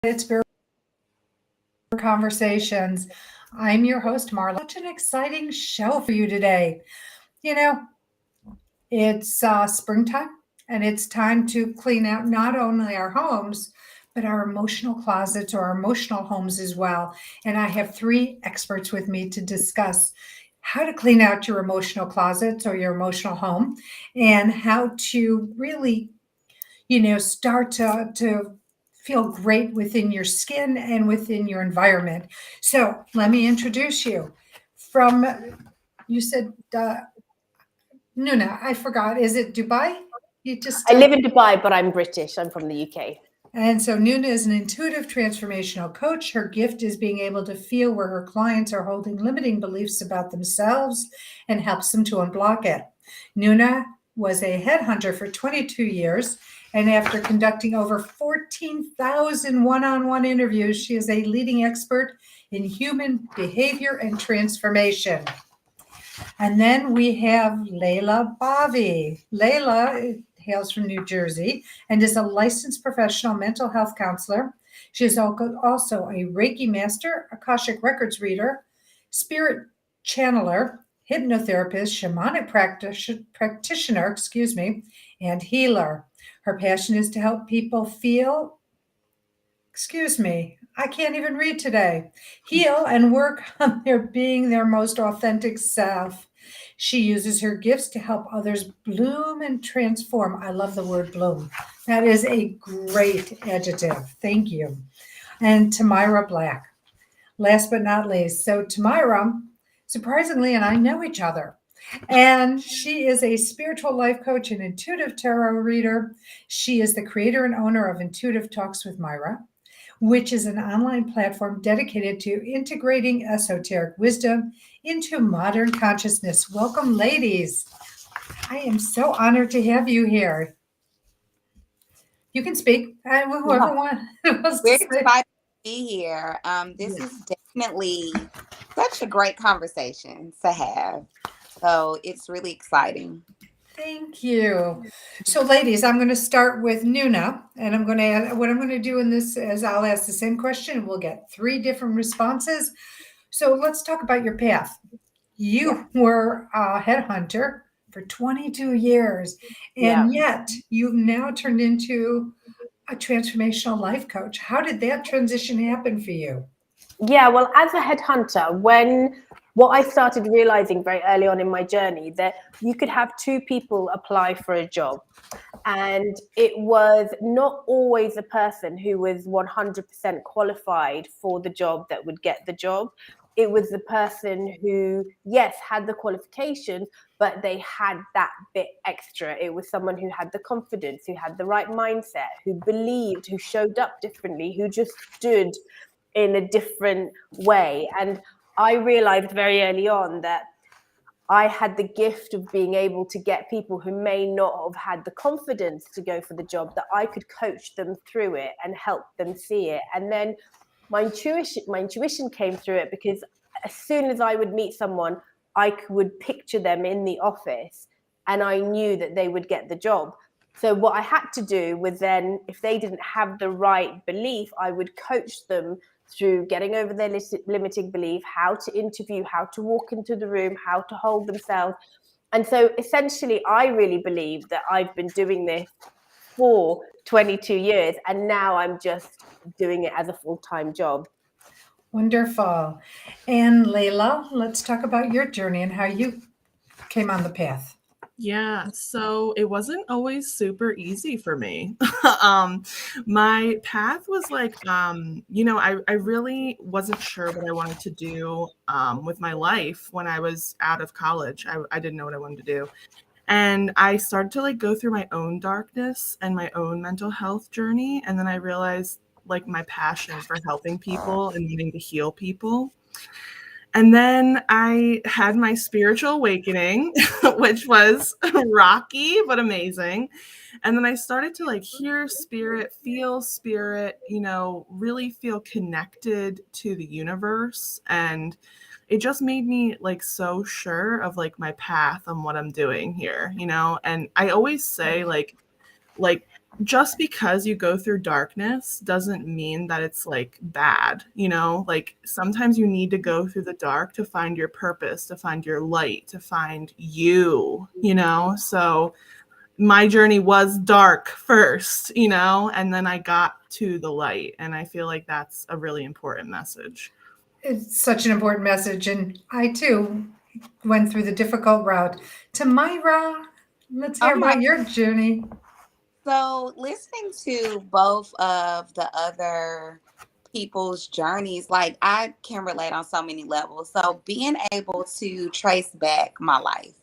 It's Spirit Conversations. I'm your host, Marla. Such an exciting show for you today. You know, it's springtime and it's time to clean out not only our homes, but our emotional closets or our emotional homes as well. And I have three experts with me to discuss how to clean out your emotional closets or your emotional home and how to really start to feel great within your skin and within your environment. So let me introduce you. From you said Noona, I forgot. Is it Dubai? You just I live in Dubai, but I'm British. I'm from the UK. And so Noona is an intuitive transformational coach. Her gift is being able to feel where her clients are holding limiting beliefs about themselves and helps them to unblock it. Noona was a headhunter for 22 years, and after conducting over 14,000 one-on-one interviews, she is a leading expert in human behavior and transformation. And then we have Layla Bavi. Layla hails from New Jersey and is a licensed professional mental health counselor. She is also a Reiki master, Akashic Records reader, spirit channeler, hypnotherapist, shamanic practitioner, and healer. Her passion is to help people feel, I can't even read today, heal and work on their being their most authentic self. She uses her gifts to help others bloom and transform. I love the word bloom. That is a great adjective. Thank you. And Tamyra Black, last but not least. So Tamyra, surprisingly, and I know each other. And she is a spiritual life coach and intuitive tarot reader. She is the creator and owner of Intuitive Talks with Myra, which is an online platform dedicated to integrating esoteric wisdom into modern consciousness. Welcome, ladies. I am so honored to have you here. You can speak. Whoever wants We're to say. excited to be here. This is definitely such a great conversation to have. So it's really exciting. Thank you. So, ladies, I'm going to start with Noona, and what I'm going to do in this is I'll ask the same question, and we'll get three different responses. So, let's talk about your path. You were a headhunter for 22 years, and yet you've now turned into a transformational life coach. How did that transition happen for you? Yeah, well, as a headhunter, what I started realizing very early on in my journey that you could have two people apply for a job, and it was not always a person who was 100% qualified for the job that would get the job. It was the person who, yes, had the qualifications, but they had that bit extra. It was someone who had the confidence, who had the right mindset, who believed, who showed up differently, who just stood in a different way. And I realized very early on that I had the gift of being able to get people who may not have had the confidence to go for the job, that I could coach them through it and help them see it. And then my intuition came through it, because as soon as I would meet someone, I would picture them in the office and I knew that they would get the job. So what I had to do was then, if they didn't have the right belief, I would coach them through getting over their limiting belief, how to interview, how to walk into the room, how to hold themselves. And so essentially, I really believe that I've been doing this for 22 years, and now I'm just doing it as a full-time job. Wonderful. And Layla, let's talk about your journey and how you came on the path. Yeah, so it wasn't always super easy for me. My path was like, I really wasn't sure what I wanted to do with my life when I was out of college. I didn't know what I wanted to do. And I started to like go through my own darkness and my own mental health journey. And then I realized like my passion for helping people and needing to heal people. And then I had my spiritual awakening, which was rocky but amazing. And then I started to like hear spirit, feel spirit, really feel connected to the universe. And it just made me like so sure of like my path and what I'm doing here, And I always say like just because you go through darkness doesn't mean that it's like bad, you know? Like sometimes you need to go through the dark to find your purpose, to find your light, to find you, you know? So my journey was dark first, you know, and then I got to the light. And I feel like that's a really important message. It's such an important message. And I too went through the difficult route. Tamyra, let's Oh hear my. about your journey. So listening to both of the other people's journeys, like I can relate on so many levels. So being able to trace back my life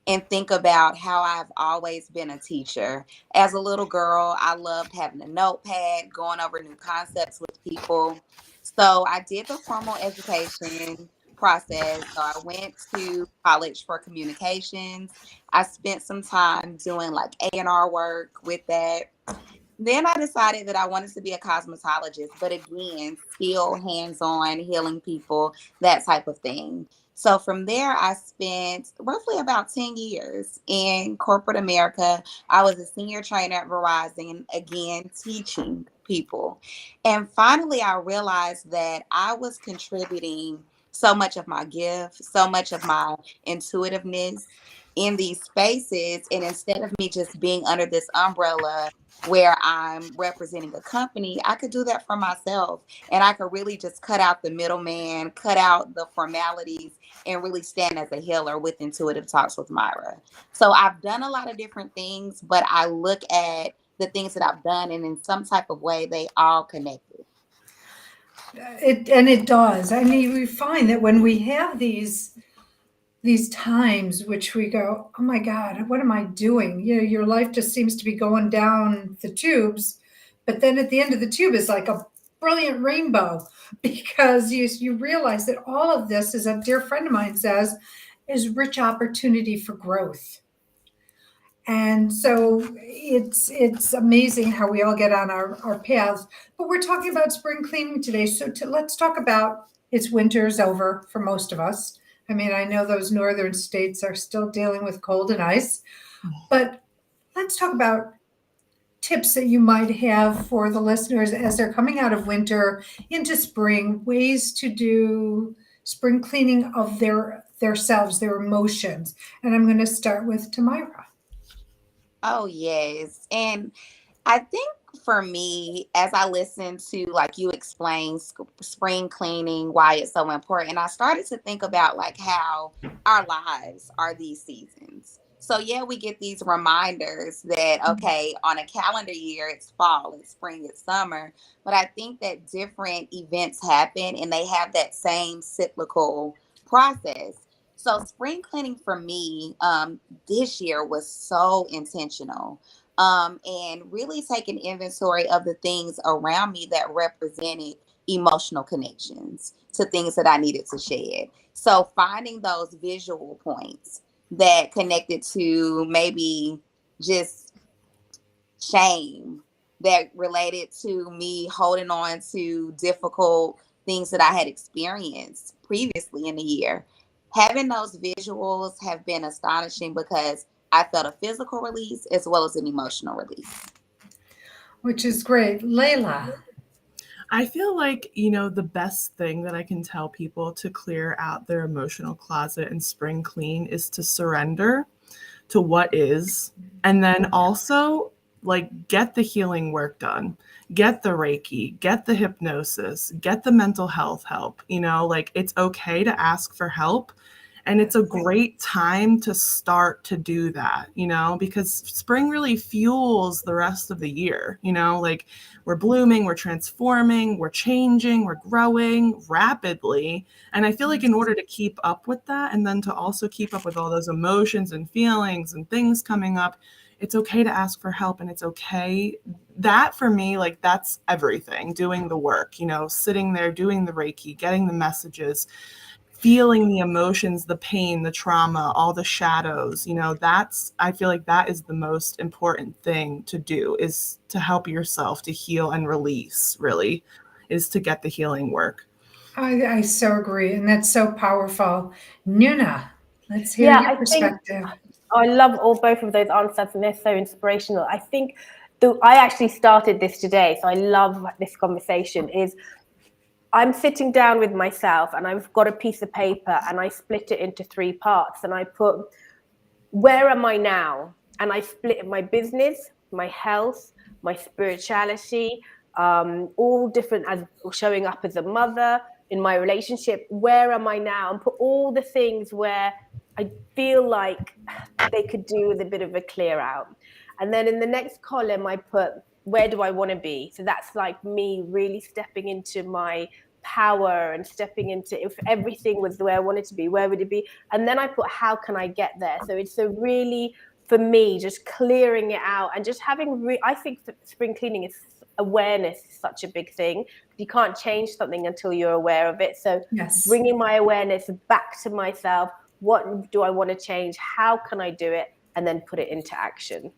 and think about how I've always been a teacher. As a little girl, I loved having a notepad, going over new concepts with people. So I did the formal education process. So I went to college for communications. I spent some time doing like A&R work with that. Then I decided that I wanted to be a cosmetologist, but again, still hands on healing people, that type of thing. So from there, I spent roughly about 10 years in corporate America. I was a senior trainer at Verizon, again, teaching people. And finally, I realized that I was contributing so much of my gift, so much of my intuitiveness in these spaces. And instead of me just being under this umbrella, where I'm representing a company, I could do that for myself. And I could really just cut out the middleman, cut out the formalities, and really stand as a healer with Intuitive Talks with Myra. So I've done a lot of different things, but I look at the things that I've done, and in some type of way, they all connected. It does. I mean, we find that when we have these times which we go, oh my God, what am I doing? You know, your life just seems to be going down the tubes, but then at the end of the tube is like a brilliant rainbow because you realize that all of this, as a dear friend of mine says, is rich opportunity for growth. And so it's amazing how we all get on our paths. But we're talking about spring cleaning today. So let's talk about, it's winter's over for most of us. I mean, I know those northern states are still dealing with cold and ice, but let's talk about tips that you might have for the listeners as they're coming out of winter into spring, ways to do spring cleaning of their selves, their emotions. And I'm going to start with Tamyra. Oh, yes. And I think for me, as I listened to like you explain spring cleaning, why it's so important, I started to think about like how our lives are these seasons. So yeah, we get these reminders that okay, on a calendar year, it's fall, it's spring, it's summer. But I think that different events happen and they have that same cyclical process. So spring cleaning for me this year was so intentional, and really taking inventory of the things around me that represented emotional connections to things that I needed to shed. So finding those visual points that connected to maybe just shame, that related to me holding on to difficult things that I had experienced previously in the year. Having those visuals have been astonishing because I felt a physical release as well as an emotional release. Which is great. Layla. I feel like, you know, the best thing that I can tell people to clear out their emotional closet and spring clean is to surrender to what is. And then also, like, get the healing work done, get the Reiki, get the hypnosis, get the mental health help. You know, like, it's okay to ask for help. And it's a great time to start to do that, you know, because spring really fuels the rest of the year. You know, like we're blooming, we're transforming, we're changing, we're growing rapidly. And I feel like in order to keep up with that, and then to also keep up with all those emotions and feelings and things coming up, it's okay to ask for help. And it's okay. That for me, like that's everything, doing the work, you know, sitting there, doing the Reiki, getting the messages, feeling the emotions, the pain, the trauma, all the shadows, you know, I feel like that is the most important thing to do, is to help yourself to heal and release, really, is to get the healing work. I so agree. And that's so powerful. Noona, let's hear Yeah, your I think perspective. I love all both of those answers, and they're so inspirational. I think I actually started this today, so I love this conversation. Is I'm sitting down with myself and I've got a piece of paper and I split it into 3 parts and I put, where am I now? And I split my business, my health, my spirituality, all different, as showing up as a mother, in my relationship. Where am I now? And put all the things where I feel like they could do with a bit of a clear out. And then in the next column, I put, where do I want to be? So that's like me really stepping into my power and stepping into, if everything was the way I wanted to be, where would it be? And then I put, how can I get there? So it's a really, for me, just clearing it out and just having, I think spring cleaning is awareness is such a big thing. You can't change something until you're aware of it. So Yes. bringing my awareness back to myself, what do I want to change? How can I do it? And then put it into action.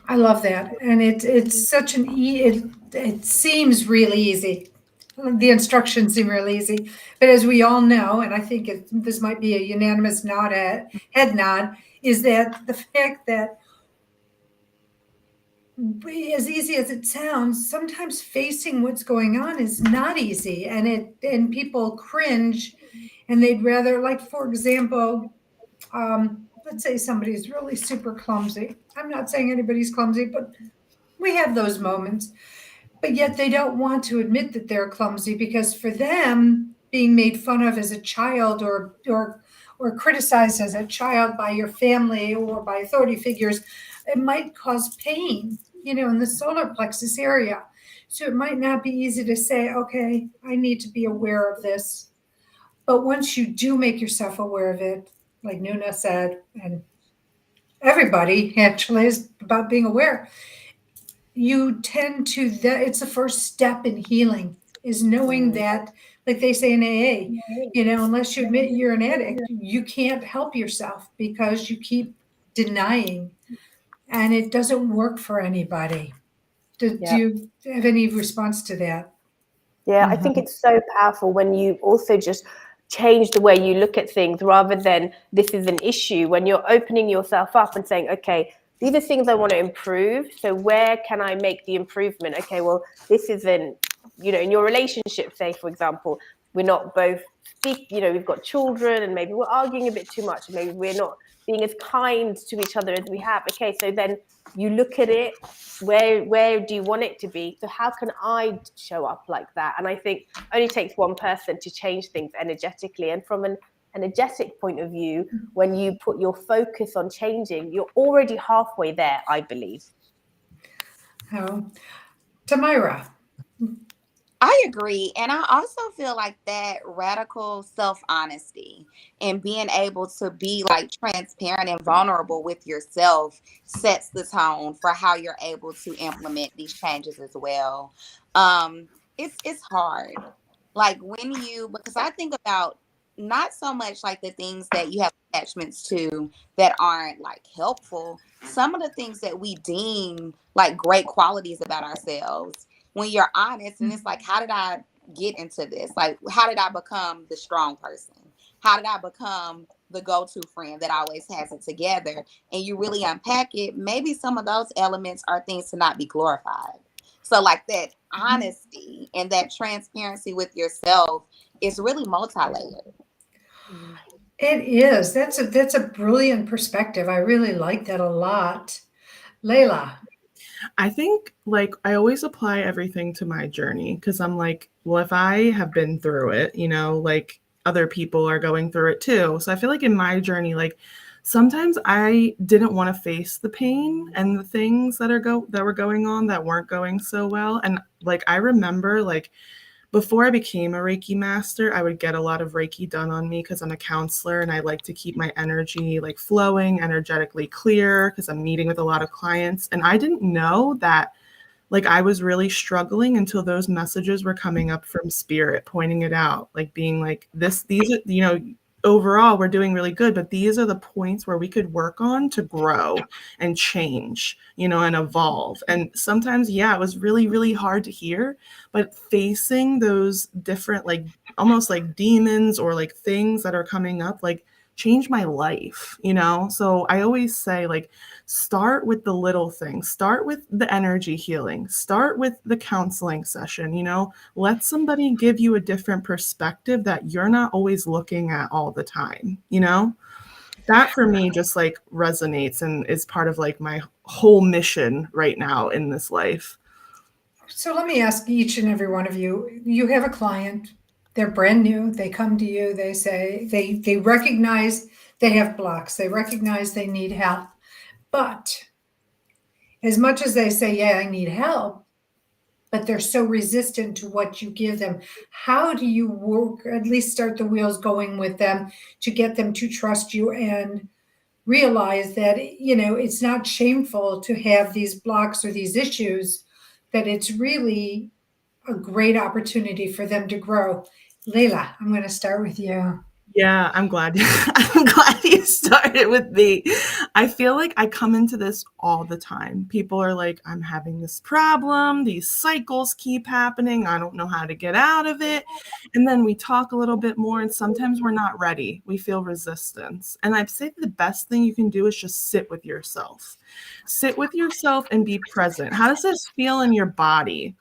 I love that. And it's such it seems really easy. The instructions seem really easy. But as we all know, and I think this might be a unanimous head nod, is that the fact that as easy as it sounds, sometimes facing what's going on is not easy. And people cringe and they'd rather, like, for example, let's say somebody's really super clumsy. I'm not saying anybody's clumsy, but we have those moments. But yet they don't want to admit that they're clumsy because for them, being made fun of as a child or criticized as a child by your family or by authority figures, it might cause pain, in the solar plexus area. So it might not be easy to say, okay, I need to be aware of this. But once you do make yourself aware of it, like Noona said, and everybody actually is about being aware, you tend to, it's the first step in healing, is knowing that, like they say in AA, unless you admit you're an addict, you can't help yourself because you keep denying, and it doesn't work for anybody. Do you have any response to that? Yeah, I think it's so powerful when you also just change the way you look at things rather than this is an issue. When you're opening yourself up and saying, okay, these are things I want to improve. So where can I make the improvement? Okay, well, this isn't, in your relationship, say, for example, we're not both we've got children and maybe we're arguing a bit too much. Maybe we're not being as kind to each other as we have. Okay, so then you look at it, where do you want it to be? So how can I show up like that? And I think it only takes one person to change things energetically. And from an energetic point of view, when you put your focus on changing, you're already halfway there, I believe. Oh, Tamyra. I agree. And I also feel like that radical self-honesty and being able to be like transparent and vulnerable with yourself sets the tone for how you're able to implement these changes as well. It's hard. Like because I think about not so much like the things that you have attachments to that aren't like helpful. Some of the things that we deem like great qualities about ourselves, when you're honest, and it's like, how did I get into this? Like, how did I become the strong person? How did I become the go-to friend that always has it together? And you really unpack it, maybe some of those elements are things to not be glorified. So like that honesty and that transparency with yourself is really multi-layered. It is. That's a brilliant perspective. I really like that a lot. Layla. I think like I always apply everything to my journey because I'm like, well, if I have been through it, like other people are going through it too. So I feel like in my journey, like sometimes I didn't want to face the pain and the things that were going on that weren't going so well. And like I remember like before I became a Reiki master, I would get a lot of Reiki done on me because I'm a counselor and I like to keep my energy like flowing, energetically clear because I'm meeting with a lot of clients. And I didn't know that like I was really struggling until those messages were coming up from spirit, pointing it out, like being like these are, overall we're doing really good, but these are the points where we could work on to grow and change, and evolve. And sometimes, it was really, really hard to hear, but facing those different, like almost like demons or like things that are coming up, like changed my life, you know? So I always say, like, start with the little things, start with the energy healing, start with the counseling session, you know? Let somebody give you a different perspective that you're not always looking at all the time, you know? That for me just like resonates and is part of like my whole mission right now in this life. So let me ask each and every one of you, you have a client, they're brand new, they come to you, they say, they recognize they have blocks, they recognize they need help. But as much as they say, yeah, I need help, but they're so resistant to what you give them. How do you work, at least start the wheels going with them to get them to trust you and realize that, you know, it's not shameful to have these blocks or these issues, that it's really a great opportunity for them to grow. Leila, I'm going to start with you. Yeah, I'm glad. I'm glad you started with me. I feel like I come into this all the time. People are like, I'm having this problem. These cycles keep happening. I don't know how to get out of it. And then we talk a little bit more, and sometimes we're not ready. We feel resistance. And I'd say the best thing you can do is just sit with yourself. Sit with yourself and be present. How does this feel in your body?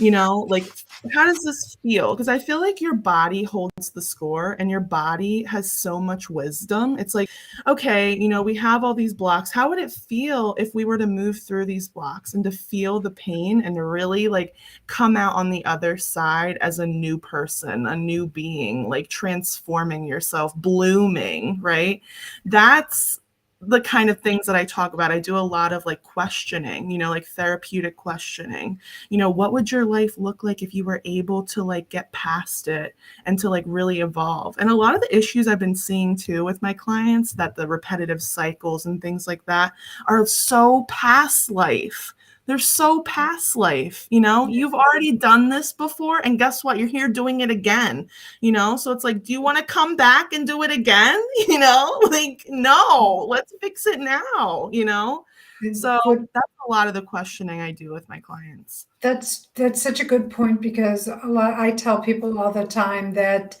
You know, like, how does this feel? Because I feel like your body holds the score and your body has so much wisdom. It's like, okay, you know, we have all these blocks. How would it feel if we were to move through these blocks and to feel the pain and to really like come out on the other side as a new person, a new being, like transforming yourself, blooming, right? That's the kind of things that I talk about. I do a lot of like questioning, you know, like therapeutic questioning. You know, what would your life look like if you were able to like get past it and to like really evolve? And a lot of the issues I've been seeing too with my clients, that the repetitive cycles and things like that are so past life. They're so past life, you know, you've already done this before, and guess what? You're here doing it again, you know? So it's like, do you want to come back and do it again? You know, like, no, let's fix it now, you know? So that's a lot of the questioning I do with my clients. That's such a good point, because I tell people all the time that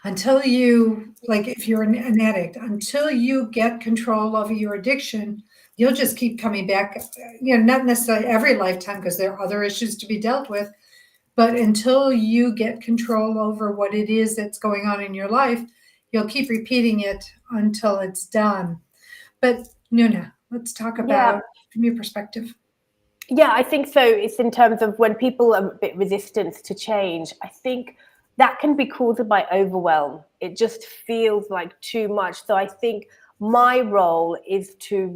until you, like, if you're an addict, until you get control over your addiction, you'll just keep coming back, you know, not necessarily every lifetime, because there are other issues to be dealt with, but until you get control over what it is that's going on in your life, you'll keep repeating it until it's done. But Noona, let's talk about from your perspective. Yeah, I think so. It's in terms of when people are a bit resistant to change, I think that can be caused by overwhelm. It just feels like too much. So I think my role is to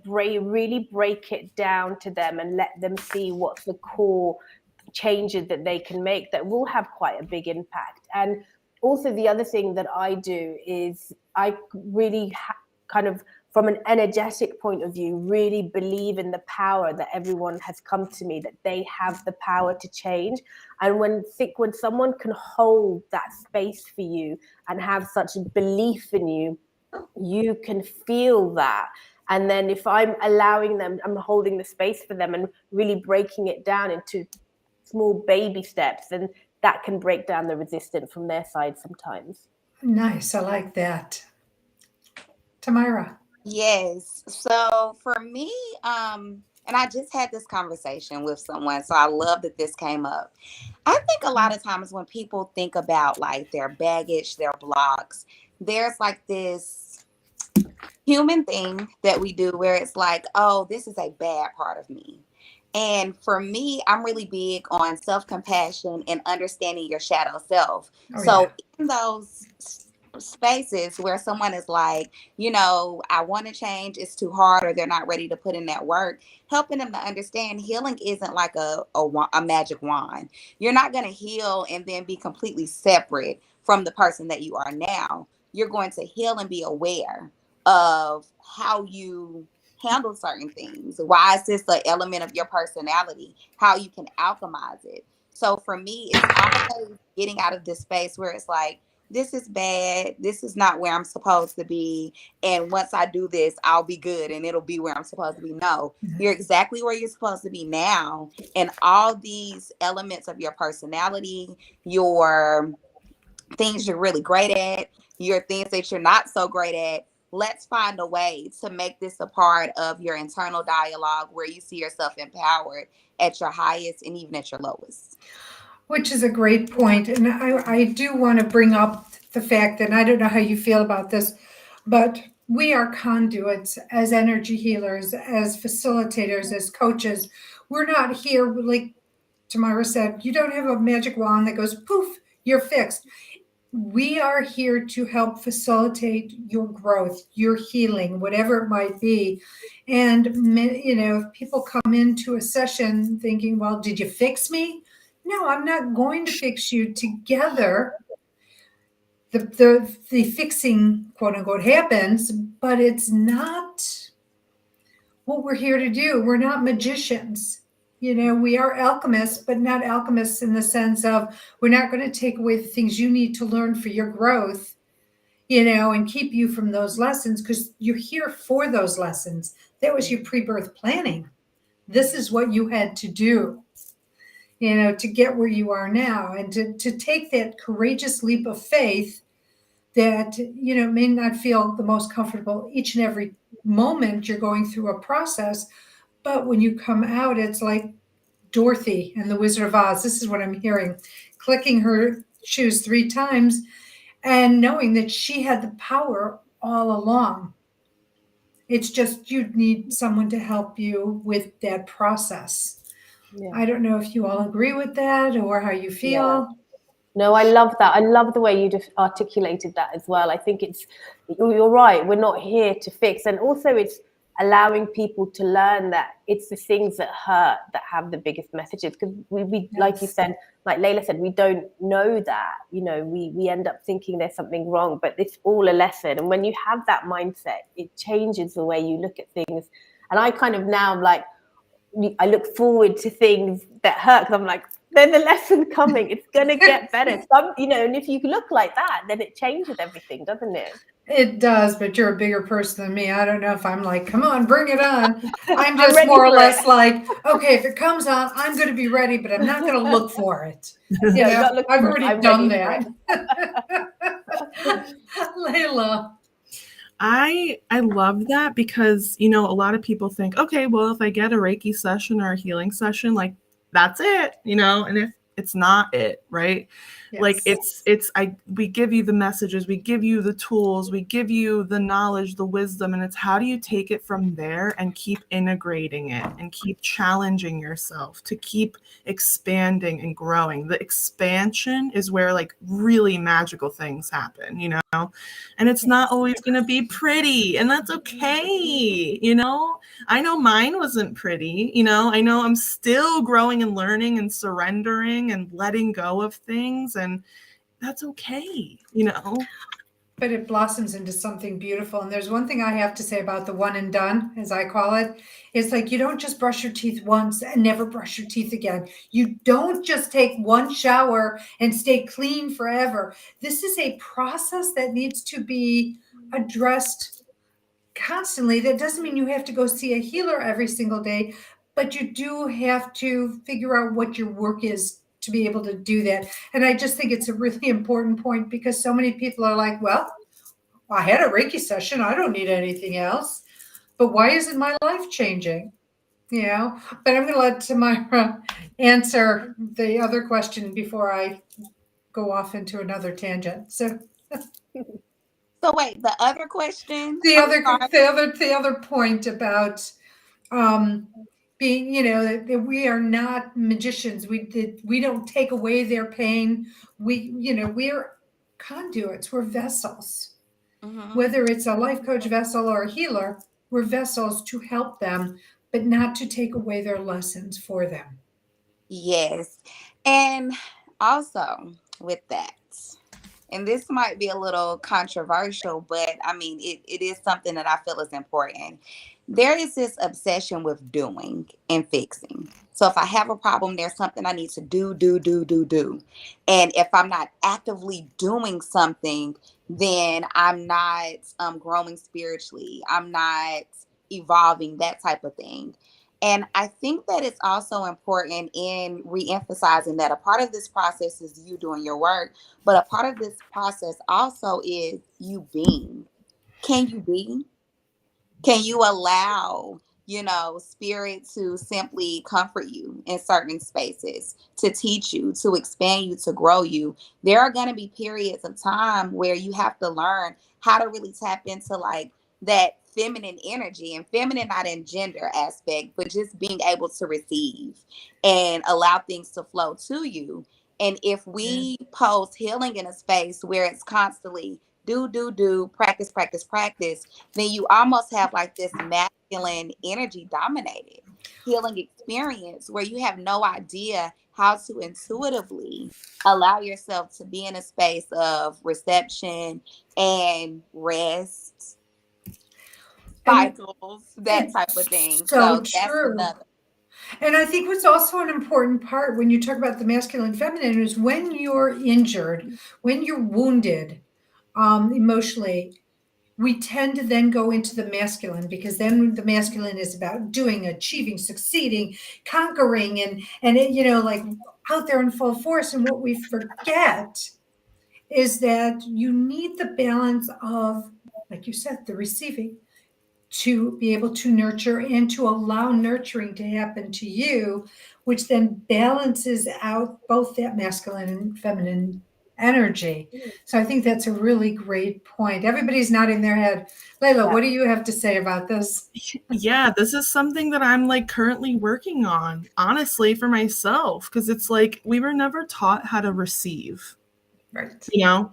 really break it down to them and let them see what's the core changes that they can make that will have quite a big impact. And also the other thing that I do is I really kind of, from an energetic point of view, really believe in the power that everyone has come to me, that they have the power to change. And when someone can hold that space for you and have such belief in you, you can feel that. And then if I'm allowing them, I'm holding the space for them and really breaking it down into small baby steps, and that can break down the resistance from their side sometimes. Nice. I like that. Tamyra. Yes. So for me, and I just had this conversation with someone, so I love that this came up. I think a lot of times when people think about like their baggage, their blocks, there's like this human thing that we do where it's like, oh, this is a bad part of me. And for me, I'm really big on self-compassion and understanding your shadow self. In those spaces where someone is like, you know, I want to change, it's too hard, or they're not ready to put in that work, helping them to understand healing isn't like a magic wand. You're not going to heal and then be completely separate from the person that you are now. You're going to heal and be aware of how you handle certain things. Why is this an element of your personality? How you can alchemize it. So for me, it's always getting out of this space where it's like, this is bad. This is not where I'm supposed to be. And once I do this, I'll be good and it'll be where I'm supposed to be. No, you're exactly where you're supposed to be now. And all these elements of your personality, your things you're really great at, your things that you're not so great at. Let's find a way to make this a part of your internal dialogue where you see yourself empowered at your highest and even at your lowest. Which is a great point. And I do want to bring up the fact that, and I don't know how you feel about this, but we are conduits as energy healers, as facilitators, as coaches. We're not here, like Tamyra said, you don't have a magic wand that goes poof, you're fixed. We are here to help facilitate your growth, your healing, whatever it might be. And, if people come into a session thinking, well, did you fix me? No, I'm not going to fix you. Together, the fixing, quote unquote, happens, but it's not what we're here to do. We're not magicians. We are alchemists, but not alchemists in the sense of we're not going to take away the things you need to learn for your growth, and keep you from those lessons, because you're here for those lessons. That was your pre-birth planning. This is what you had to do, to get where you are now, and to take that courageous leap of faith that, may not feel the most comfortable each and every moment you're going through a process. But when you come out, it's like Dorothy and the Wizard of Oz. This is what I'm hearing, clicking her shoes 3 times and knowing that she had the power all along. It's just you need someone to help you with that process. Yeah. I don't know if you all agree with that or how you feel. Yeah. No, I love that. I love the way you just articulated that as well. I think you're right. We're not here to fix. And also it's allowing people to learn that it's the things that hurt that have the biggest messages. Because we yes. Like you said, like Layla said, we don't know that, we end up thinking there's something wrong, but it's all a lesson. And when you have that mindset, it changes the way you look at things. And I kind of now like, I look forward to things that hurt because I'm like, there's a lesson coming. It's going to get better. And if you look like that, then it changes everything, doesn't it? It does, but you're a bigger person than me. I don't know if I'm like, come on, bring it on. I'm just more or less like, okay, if it comes on, I'm going to be ready, but I'm not going to look for it. I've already done that. Layla. I love that because, a lot of people think, okay, well, if I get a Reiki session or a healing session, like that's it, and if it's not it, right? Yes. Like we give you the messages, we give you the tools, we give you the knowledge, the wisdom, and it's how do you take it from there and keep integrating it and keep challenging yourself to keep expanding and growing. The expansion is where like really magical things happen, and it's not always going to be pretty, and that's okay. I know mine wasn't pretty, I know I'm still growing and learning and surrendering and letting go of things, and that's okay, But it blossoms into something beautiful. And there's one thing I have to say about the one and done, as I call it. It's like you don't just brush your teeth once and never brush your teeth again. You don't just take one shower and stay clean forever. This is a process that needs to be addressed constantly. That doesn't mean you have to go see a healer every single day, but you do have to figure out what your work is to be able to do that. And I just think it's a really important point because so many people are like, well, I had a Reiki session. I don't need anything else. But why isn't my life changing? But I'm going to let Tamyra answer the other question before I go off into another tangent. So wait, the other question? The other point about being, that we are not magicians. We don't take away their pain. We're conduits. We're vessels. Mm-hmm. Whether it's a life coach vessel or a healer, we're vessels to help them, but not to take away their lessons for them. Yes. And also with that, and this might be a little controversial, but I mean, it is something that I feel is important. There is this obsession with doing and fixing. So if I have a problem, there's something I need to do. And if I'm not actively doing something, then I'm not growing spiritually. I'm not evolving, that type of thing. And I think that it's also important in re-emphasizing that a part of this process is you doing your work, but a part of this process also is you being. Can you be? Can you allow, spirit to simply comfort you in certain spaces, to teach you, to expand you, to grow you? There are going to be periods of time where you have to learn how to really tap into like that feminine energy, and feminine not in gender aspect, but just being able to receive and allow things to flow to you. And if we pose healing in a space where it's constantly do, practice, practice, practice, then you almost have like this masculine energy dominated healing experience where you have no idea how to intuitively allow yourself to be in a space of reception and rest cycles, that type of thing. So So that's true. another. And I think what's also an important part when you talk about the masculine and feminine is when you're injured, when you're wounded emotionally, we tend to then go into the masculine, because then the masculine is about doing, achieving, succeeding, conquering, and like out there in full force. And what we forget is that you need the balance of, like you said, the receiving, to be able to nurture and to allow nurturing to happen to you, which then balances out both that masculine and feminine energy. So I think that's a really great point. Everybody's nodding their head. Layla, what do you have to say about this? Yeah, this is something that I'm like currently working on, honestly, for myself, because it's like we were never taught how to receive. Right.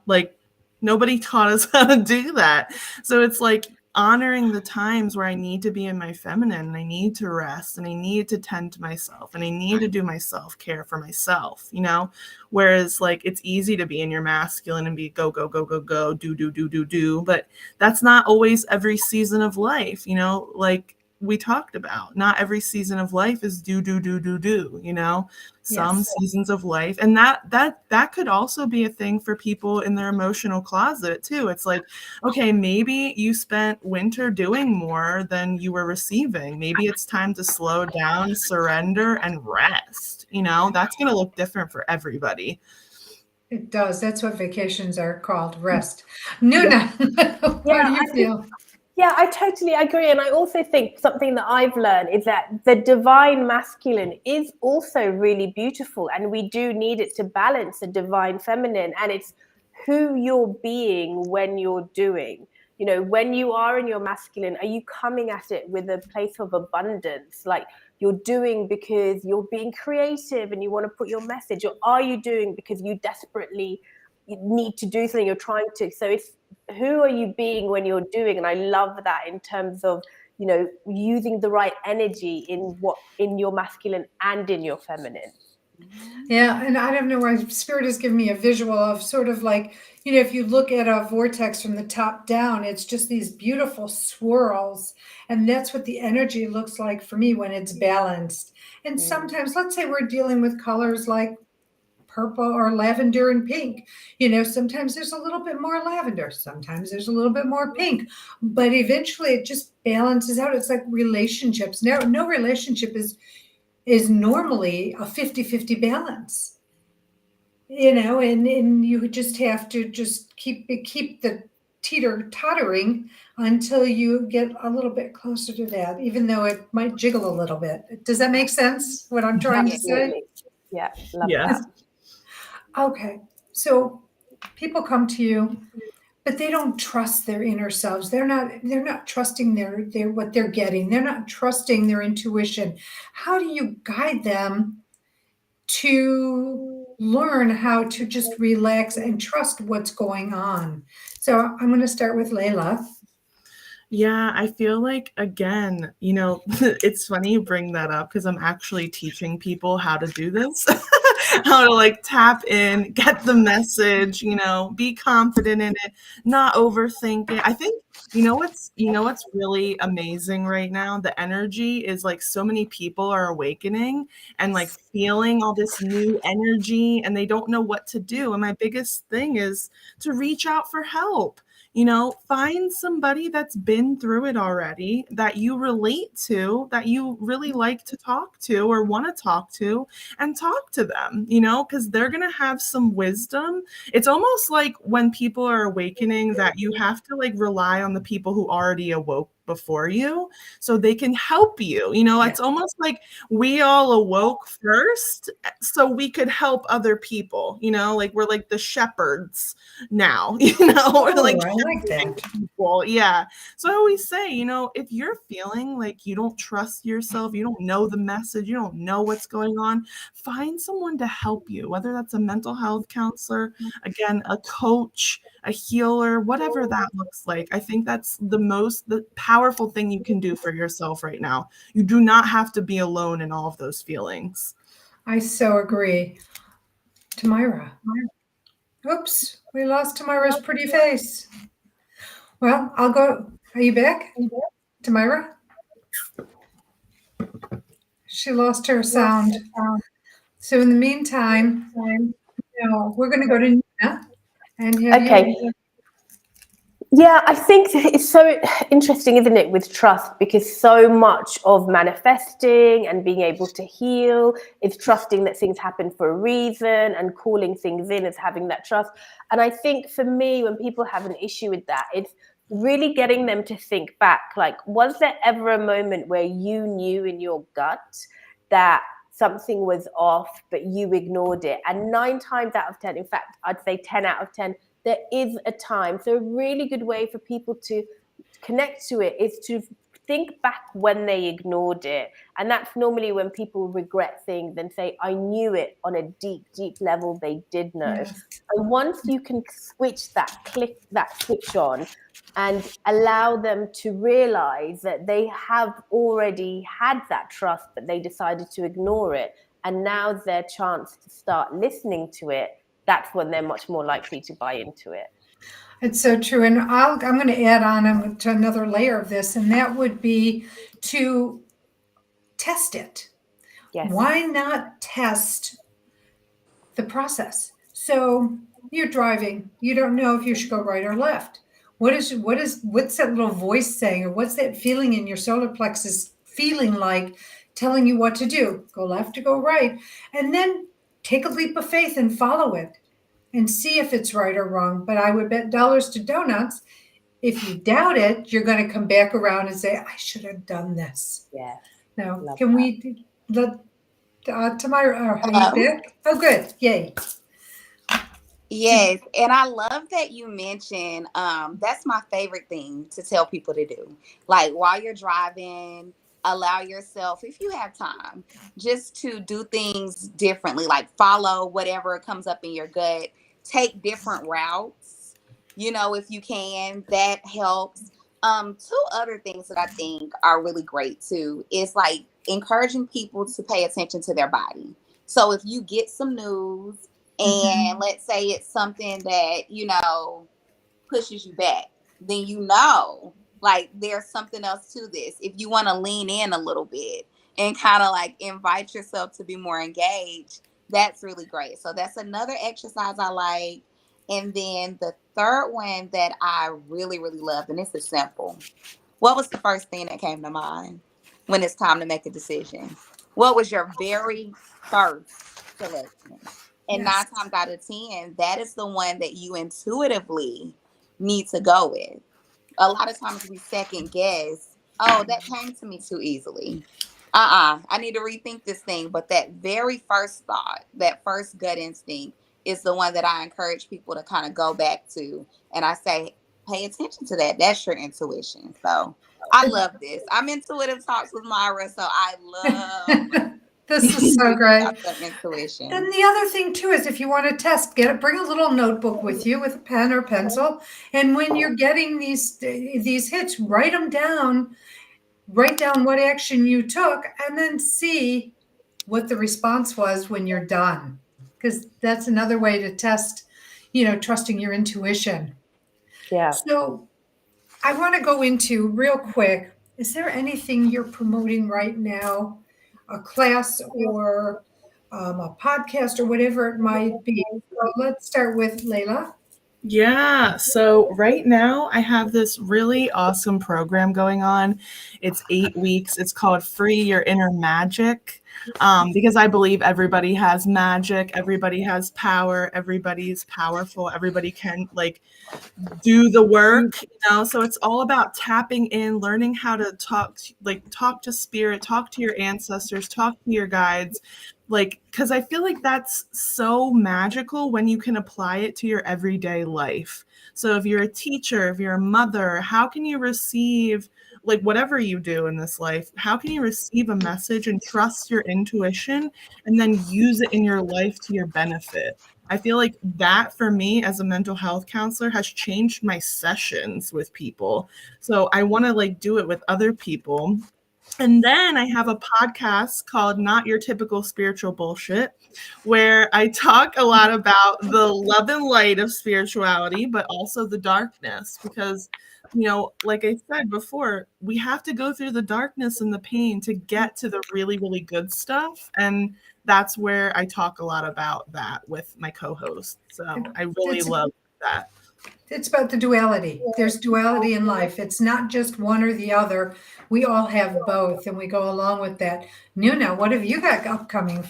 Like nobody taught us how to do that. So it's like honoring the times where I need to be in my feminine, and I need to rest, and I need to tend to myself, and I need to do my self-care for myself, whereas like it's easy to be in your masculine and be go, go, go, go, go, do, but that's not always every season of life, like we talked about. Not every season of life is do, some Yes. seasons of life. And that could also be a thing for people in their emotional closet too. It's like, okay, maybe you spent winter doing more than you were receiving. Maybe it's time to slow down, surrender, and rest. That's going to look different for everybody. It does. That's what vacations are called, rest. Noona, how do you feel? Yeah, I totally agree. And I also think something that I've learned is that the divine masculine is also really beautiful. And we do need it to balance the divine feminine. And it's who you're being when you're doing. When you are in your masculine, are you coming at it with a place of abundance? Like you're doing because you're being creative and you want to put your message? Or are you doing because you desperately need to do something, you're trying to? So it's who are you being when you're doing? And I love that in terms of using the right energy in your masculine and in your feminine. Yeah, and I don't know why Spirit has given me a visual of sort of like, if you look at a vortex from the top down, it's just these beautiful swirls. And that's what the energy looks like for me when it's balanced. And sometimes, let's say we're dealing with colors like purple or lavender and pink. Sometimes there's a little bit more lavender, sometimes there's a little bit more pink, but eventually it just balances out. It's like relationships. No relationship is normally a 50-50 balance. And you just have to just keep the teeter-tottering until you get a little bit closer to that, even though it might jiggle a little bit. Does that make sense, what I'm trying to say? Yeah, love Yes. that. Okay, so people come to you, but they don't trust their inner selves. They're not trusting their what they're getting. They're not trusting their intuition. How do you guide them to learn how to just relax and trust what's going on? So I'm going to start with Layla. Yeah, I feel like, again, it's funny you bring that up because I'm actually teaching people how to do this, how to like tap in, get the message, be confident in it, not overthink it. I think You know what's really amazing right now? The energy is like so many people are awakening and like feeling all this new energy and they don't know what to do. And my biggest thing is to reach out for help. Find somebody that's been through it already that you relate to, that you really like to talk to or want to talk to, and talk to them, because they're going to have some wisdom. It's almost like when people are awakening that you have to like rely on the people who already awoke before you so they can help you. It's almost like we all awoke first so we could help other people, like we're like the shepherds now, we're like I like that. people. Yeah. So I always say, if you're feeling like you don't trust yourself, you don't know the message, you don't know what's going on, find someone to help you, whether that's a mental health counselor, again, a coach, a healer, whatever that looks like. I think that's the powerful thing you can do for yourself right now. You do not have to be alone in all of those feelings. I so agree. Tamyra. Oops, we lost Tamyra's pretty face. Well, I'll go. Are you back, Tamyra? She lost her sound. So in the meantime, we're going to go to Noona. And Okay. Yeah, I think it's so interesting, isn't it, with trust, because so much of manifesting and being able to heal is trusting that things happen for a reason, and calling things in as having that trust. And I think for me, when people have an issue with that, it's really getting them to think back, like, was there ever a moment where you knew in your gut that something was off, but you ignored it? And 9 times out of 10, in fact, I'd say 10 out of 10, there is a time. So a really good way for people to connect to it is to think back when they ignored it. And that's normally when people regret things and say, I knew it on a deep, deep level, they did know. Yes. And once you can switch that switch on and allow them to realize that they have already had that trust, but they decided to ignore it, and now's their chance to start listening to it, that's when they're much more likely to buy into it. It's so true. And I'm going to add on to another layer of this, and that would be to test it. Yes. Why not test the process? So you're driving. You don't know if you should go right or left. What's that little voice saying, or what's that feeling in your solar plexus feeling like, telling you what to do? Go left or go right? And then take a leap of faith and follow it and see if it's right or wrong. But I would bet dollars to donuts, if you doubt it, you're going to come back around and say, I should have done this. Yeah. Now, Love can that. we let Tamyra, are Hello? you back? Oh, good. Yay. Yes, and I love that you mentioned that's my favorite thing to tell people to do. Like while you're driving, allow yourself, if you have time, just to do things differently, like follow whatever comes up in your gut, take different routes, if you can, that helps. 2 other things that I think are really great too is like encouraging people to pay attention to their body. So if you get some news, and let's say it's something that, pushes you back, then like there's something else to this. If you want to lean in a little bit and kind of like invite yourself to be more engaged, that's really great. So that's another exercise I like. And then the third one that I really, really loved, and this is simple. What was the first thing that came to mind when it's time to make a decision? What was your very first selection? And Yes. 9 times out of 10, that is the one that you intuitively need to go with. A lot of times we second guess, oh, that came to me too easily. I need to rethink this thing. But that very first thought, that first gut instinct is the one that I encourage people to kind of go back to. And I say, pay attention to that. That's your intuition. So I love this. I'm intuitive talks with Myra, so I love This is so great. intuition. And the other thing too is, if you want to test, bring a little notebook with you with a pen or pencil. And when you're getting these hits, write them down. Write down what action you took, and then see what the response was when you're done. Because that's another way to test, trusting your intuition. Yeah. So I want to go into real quick. Is there anything you're promoting right now, a class or a podcast or whatever it might be? So let's start with Layla. Yeah, so right now I have this really awesome program going on. It's 8 weeks. It's called Free Your Inner Magic, because I believe everybody has magic, everybody has power, everybody's powerful, everybody can like do the work, so it's all about tapping in, learning how to talk to spirit, talk to your ancestors, talk to your guides, like, because I feel like that's so magical when you can apply it to your everyday life. So if you're a teacher, if you're a mother, how can you receive, like, whatever you do in this life, how can you receive a message and trust your intuition and then use it in your life to your benefit? I feel like that for me as a mental health counselor has changed my sessions with people. So I want to like do it with other people. And then I have a podcast called Not Your Typical Spiritual Bullshit, where I talk a lot about the love and light of spirituality, but also the darkness. Because, like I said before, we have to go through the darkness and the pain to get to the really, really good stuff. And that's where I talk a lot about that with my co host. So I really It's love that. it's about the duality. There's duality in life. It's not just one or the other. We all have both, and we go along with that. Noona, what have you got upcoming?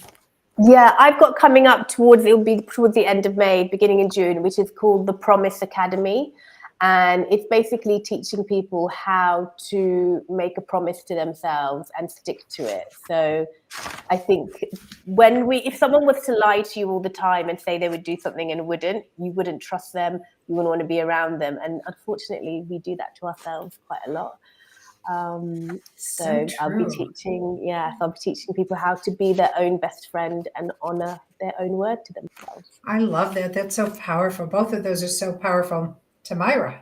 Yeah, I've got coming up it'll be towards the end of May, beginning in June, which is called the Promise Academy. And it's basically teaching people how to make a promise to themselves and stick to it. So I think if someone was to lie to you all the time and say they would do something and you wouldn't trust them, you wouldn't want to be around them. And unfortunately, we do that to ourselves quite a lot. So I'll be teaching people how to be their own best friend and honor their own word to themselves. I love that. That's so powerful. Both of those are so powerful. Tamyra.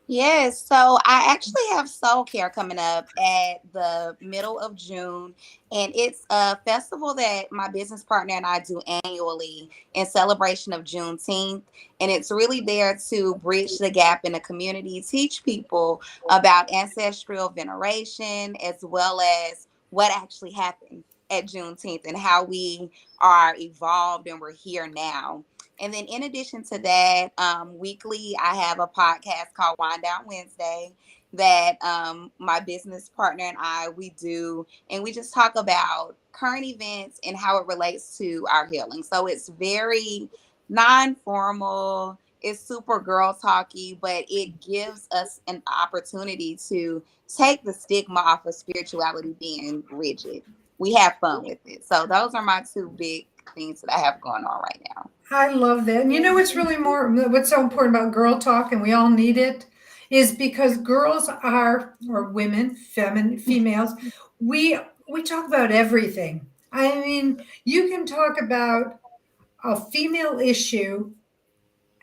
Yes, so I actually have Soul Care coming up at the middle of June, and it's a festival that my business partner and I do annually in celebration of Juneteenth. And it's really there to bridge the gap in the community, teach people about ancestral veneration, as well as what actually happened at Juneteenth and how we are evolved and we're here now. And then in addition to that, weekly, I have a podcast called Wind Down Wednesday that my business partner and we do. And we just talk about current events and how it relates to our healing. So it's very non-formal. It's super girl talky, but it gives us an opportunity to take the stigma off of spirituality being rigid. We have fun with it. So those are my two big things that I have going on right now. I love that. And you know what's so important about girl talk, and we all need it, is because girls are, or women, females, we talk about everything. I mean, you can talk about a female issue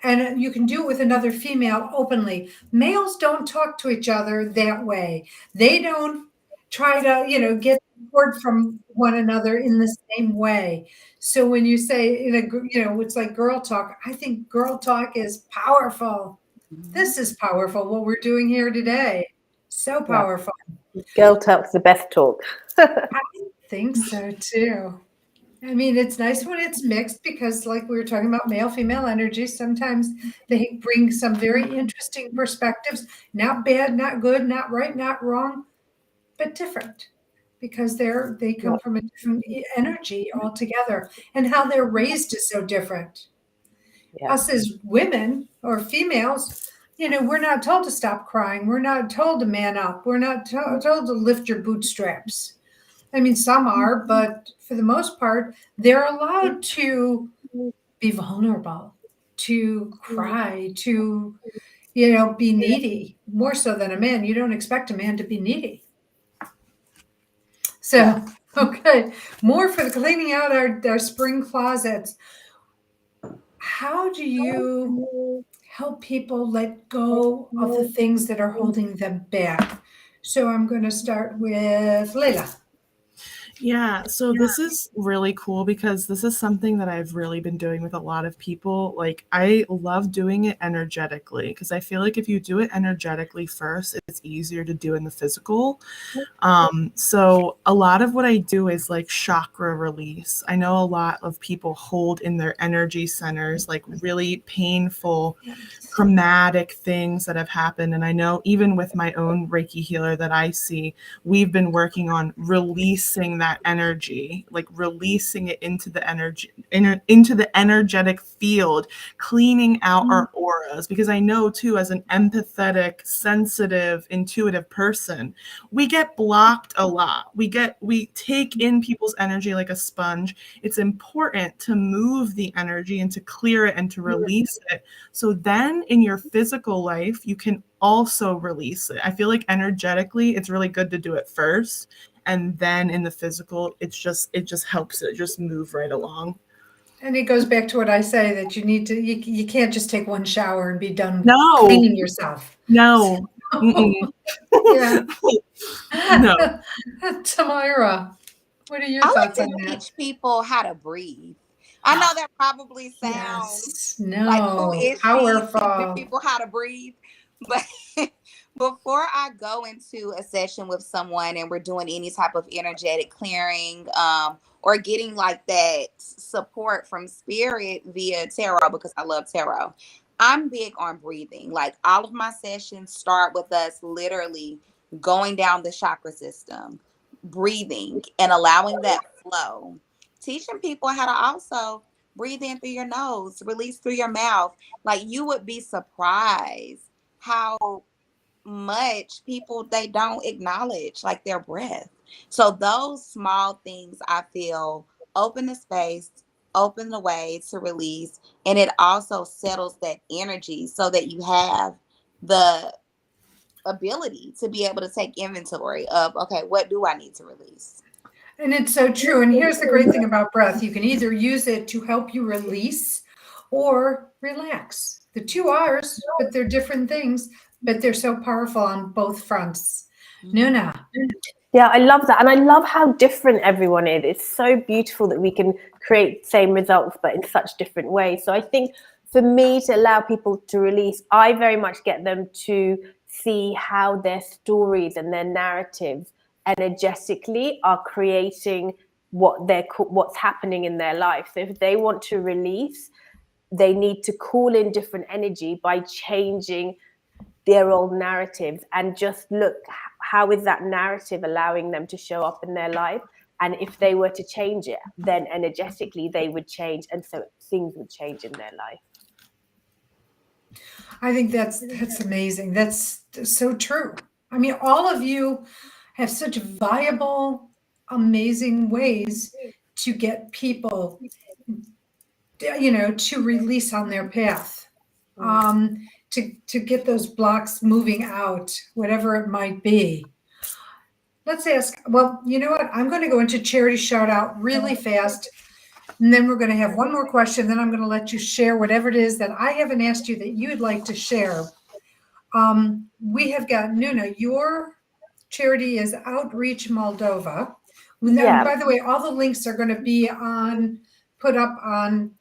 and you can do it with another female openly. Males don't talk to each other that way. They don't try to, get support from one another in the same way. So when you say, it's like girl talk, I think girl talk is powerful. This is powerful, what we're doing here today. So powerful. Girl talk's the best talk. I think so too. I mean, it's nice when it's mixed because, like we were talking about male female energy, sometimes they bring some very interesting perspectives. Not bad, not good, not right, not wrong, but different because they come from a different energy altogether, and how they're raised is so different. Yeah. Us as women or females, we're not told to stop crying. We're not told to man up. We're not told to lift your bootstraps. I mean, some are, but for the most part, they're allowed to be vulnerable, to cry, to, be needy, more so than a man. You don't expect a man to be needy. So, okay, more for the cleaning out our spring closets. How do you help people let go of the things that are holding them back? So I'm going to start with Layla. Yeah, so this is really cool because this is something that I've really been doing with a lot of people. Like, I love doing it energetically because I feel like if you do it energetically first, it's easier to do in the physical. So a lot of what I do is like chakra release. I know a lot of people hold in their energy centers, like really painful, traumatic things that have happened. And I know even with my own Reiki healer that I see, we've been working on releasing that energy, like releasing it into the energy, into the energetic field, cleaning out our auras. Because I know too, as an empathetic, sensitive, intuitive person, we get blocked a lot. We take in people's energy like a sponge. It's important to move the energy and to clear it and to release it. So then in your physical life, you can also release it. I feel like energetically, it's really good to do it first. And then in the physical, it just helps it just move right along. And it goes back to what I say, that you need to, you can't just take one shower and be done No, cleaning yourself. no. Mm-mm. Yeah. No. Tamyra, what are your I like thoughts to on that? teach people how to breathe. I know that probably sounds Yes, like, who no, is she teaching powerful. people how to breathe? But before I go into a session with someone and we're doing any type of energetic clearing, or getting like that support from spirit via tarot, because I love tarot, I'm big on breathing. Like, all of my sessions start with us literally going down the chakra system, breathing and allowing that flow, teaching people how to also breathe in through your nose, release through your mouth. Like, you would be surprised how much people, they don't acknowledge like their breath. So those small things, I feel, open the space, open the way to release, and it also settles that energy so that you have the ability to be able to take inventory of, okay, what do I need to release? And it's so true. And here's the great thing about breath. You can either use it to help you release or relax. The two R's, but they're different things, but they're so powerful on both fronts. Noona. Yeah, I love that. And I love how different everyone is. It's so beautiful that we can create same results, but in such different ways. So I think for me to allow people to release, I very much get them to see how their stories and their narratives energetically are creating what's happening in their life. So if they want to release, they need to call in different energy by changing their old narratives and just look, how is that narrative allowing them to show up in their life, and if they were to change it, then energetically they would change, and so things would change in their life. I think that's amazing. That's so true. I mean, all of you have such viable, amazing ways to get people, to release on their path, to get those blocks moving out, whatever it might be. Let's ask, well, you know what? I'm going to go into charity shout out really fast. And then we're going to have one more question. Then I'm going to let you share whatever it is that I haven't asked you that you would like to share. We have got Noona, your charity is Outreach Moldova. Yeah. By the way, all the links are going to be put up on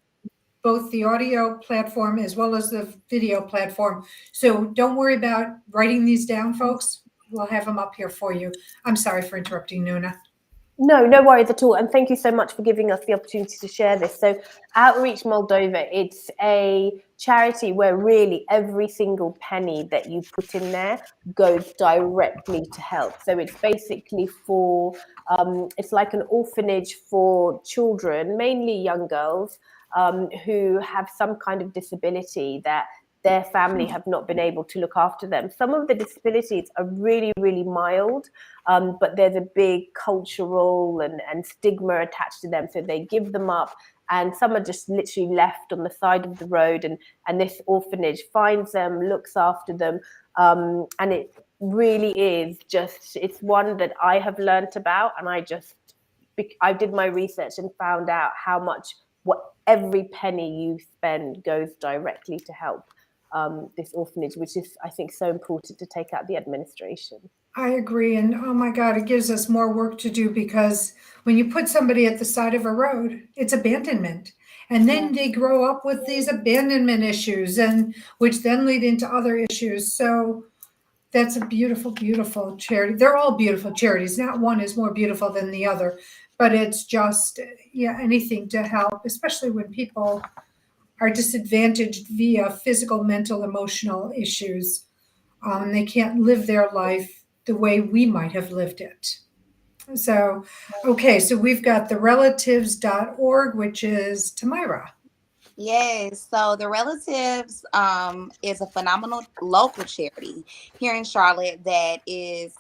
both the audio platform as well as the video platform. So don't worry about writing these down, folks. We'll have them up here for you. I'm sorry for interrupting, Noona. No worries at all. And thank you so much for giving us the opportunity to share this. So Outreach Moldova, it's a charity where really every single penny that you put in there goes directly to help. So it's basically for, it's like an orphanage for children, mainly young girls, who have some kind of disability that their family have not been able to look after them. Some of the disabilities are really, really mild, but there's a big cultural and stigma attached to them. So they give them up, and some are just literally left on the side of the road. And this orphanage finds them, looks after them. And it really is just, it's one that I have learnt about. And I did my research and found out how much, what every penny you spend goes directly to help. this orphanage, which is, I think, so important to take out the administration. I agree. And oh my God, it gives us more work to do, because when you put somebody at the side of a road, it's abandonment. And then they grow up with these abandonment issues, and which then lead into other issues. So that's a beautiful, beautiful charity. They're all beautiful charities. Not one is more beautiful than the other, but it's just, yeah, anything to help, especially when people are disadvantaged via physical, mental, emotional issues. They can't live their life the way we might have lived it. So, okay, so we've got the relatives.org, which is Tamyra. Yes, so the Relatives is a phenomenal local charity here in Charlotte that is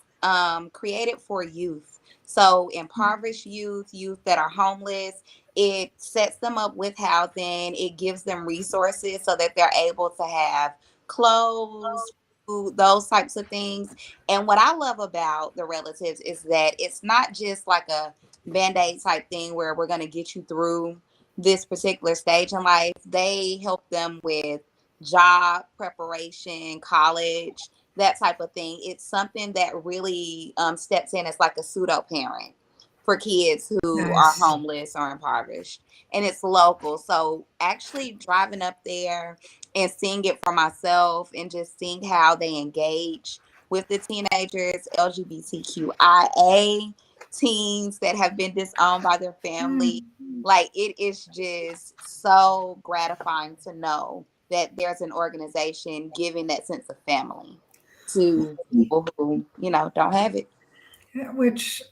created for youth. So impoverished youth, youth that are homeless, it sets them up with housing. It gives them resources so that they're able to have clothes, food, those types of things. And what I love about the Relatives is that it's not just like a band-aid type thing where we're going to get you through this particular stage in life. They help them with job preparation, college, that type of thing. It's something that really steps in as like a pseudo parent for kids who are Nice. homeless or impoverished. And it's local. So actually driving up there and seeing it for myself and just seeing how they engage with the teenagers, LGBTQIA teens that have been disowned by their family. Like, it is just so gratifying to know that there's an organization giving that sense of family to people who, don't have it. Which,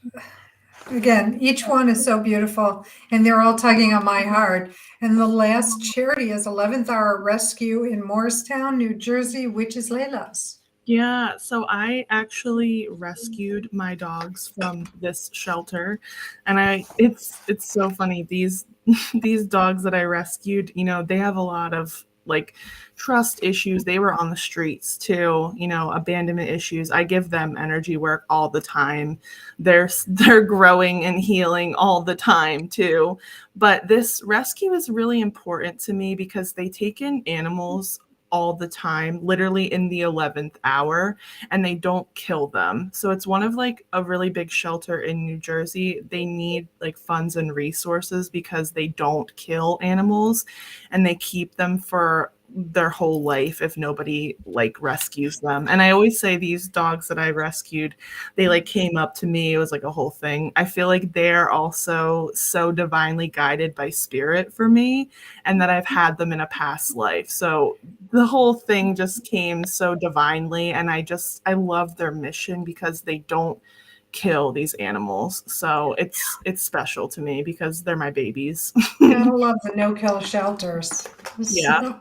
again, each one is so beautiful, and they're all tugging on my heart. And the last charity is 11th Hour Rescue in Morristown, New Jersey, which is Layla's. Yeah, so I actually rescued my dogs from this shelter, and it's so funny. These these dogs that I rescued, they have a lot of like trust issues. They were on the streets too, abandonment issues. I give them energy work all the time. They're growing and healing all the time too. But this rescue is really important to me because they take in animals all the time, literally in the 11th hour, and they don't kill them. So it's one of like a really big shelter in New Jersey. They need like funds and resources because they don't kill animals, and they keep them for their whole life if nobody like rescues them. And I always say these dogs that I rescued, they like came up to me. It was like a whole thing. I feel like they're also so divinely guided by spirit for me, and that I've had them in a past life. So the whole thing just came so divinely, and I love their mission because they don't kill these animals. So it's special to me because they're my babies. Gotta love the no-kill shelters. Yeah. So,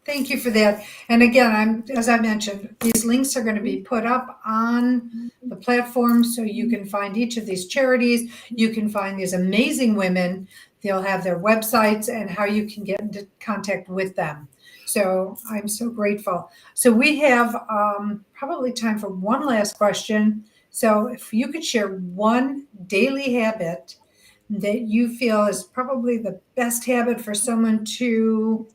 thank you for that. And again, as I mentioned, these links are going to be put up on the platform so you can find each of these charities. You can find these amazing women. They'll have their websites and how you can get into contact with them. So I'm so grateful. So we have probably time for one last question. So if you could share one daily habit that you feel is probably the best habit for someone to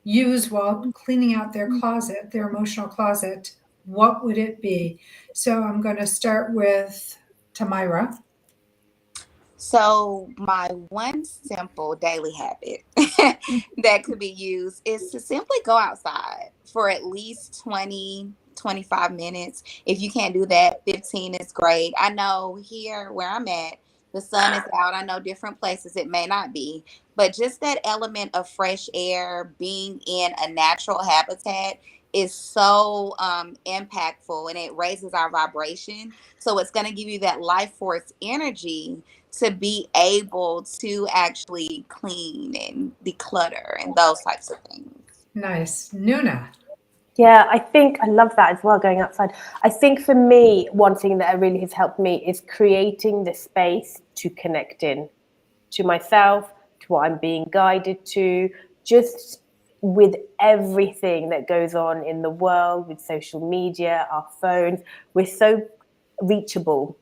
use while cleaning out their closet, their emotional closet, what would it be? So I'm going to start with Tamyra. So my one simple daily habit that could be used is to simply go outside for at least 20-25 minutes. If you can't do that, 15 is great. I know here where I'm at, the sun is out. I know different places it may not be, but just that element of fresh air, being in a natural habitat is so impactful, and it raises our vibration. So it's going to give you that life force energy to be able to actually clean and declutter and those types of things. Nice. Noona. Yeah, I think I love that as well, going outside. I think for me, one thing that really has helped me is creating the space to connect in to myself, to what I'm being guided to, just with everything that goes on in the world, with social media, our phones. We're so reachable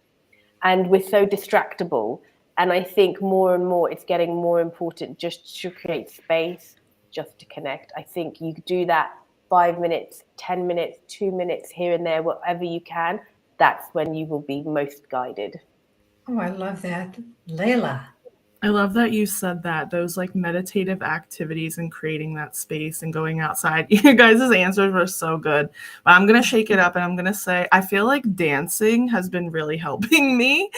and we're so distractible. And I think more and more it's getting more important just to create space, just to connect. I think you do that 5 minutes, 10 minutes, 2 minutes here and there, whatever you can, that's when you will be most guided. Oh, I love that. Layla. I love that you said that, those like meditative activities and creating that space and going outside. You guys' answers were so good. But I'm going to shake it up and I'm going to say, I feel like dancing has been really helping me.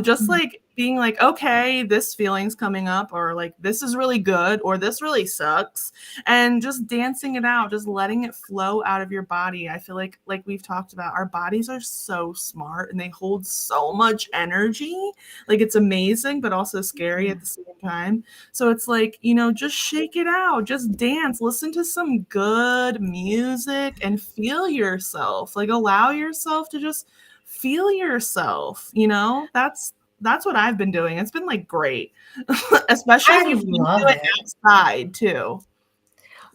Just like being like, okay, this feeling's coming up, or like, this is really good, or this really sucks. And just dancing it out, just letting it flow out of your body. I feel like we've talked about, our bodies are so smart and they hold so much energy. Like, it's amazing, but also scary at the same time. So it's like, just shake it out, just dance, listen to some good music and feel yourself. Like, allow yourself to just feel yourself. That's what I've been doing. It's been like great, especially I if you love do it it. outside too.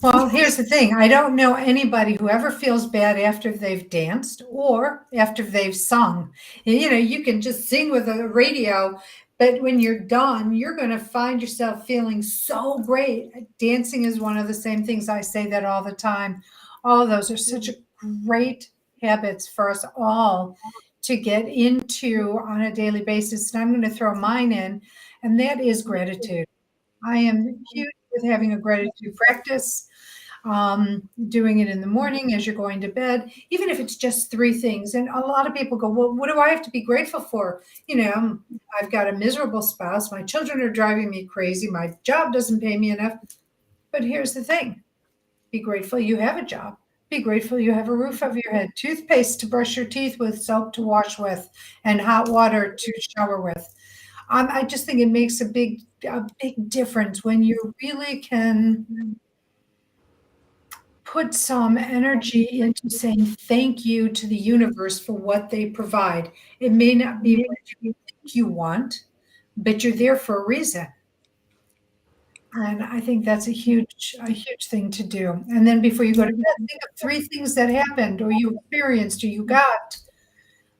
Well, here's the thing. I don't know anybody who ever feels bad after they've danced or after they've sung. You can just sing with a radio, but when you're done, you're going to find yourself feeling so great. Dancing is one of the same things. I say that all the time. All of those are such great habits for us all to get into on a daily basis. And I'm going to throw mine in, and that is gratitude. I am huge with having a gratitude practice, doing it in the morning as you're going to bed, even if it's just 3 things. And a lot of people go, well, what do I have to be grateful for? I've got a miserable spouse. My children are driving me crazy. My job doesn't pay me enough. But here's the thing. Be grateful you have a job. Be grateful you have a roof over your head, toothpaste to brush your teeth with, soap to wash with, and hot water to shower with. I just think it makes a big difference when you really can put some energy into saying thank you to the universe for what they provide. It may not be what you think you want, but you're there for a reason. And I think that's a huge thing to do. And then before you go to bed, think of 3 things that happened or you experienced or you got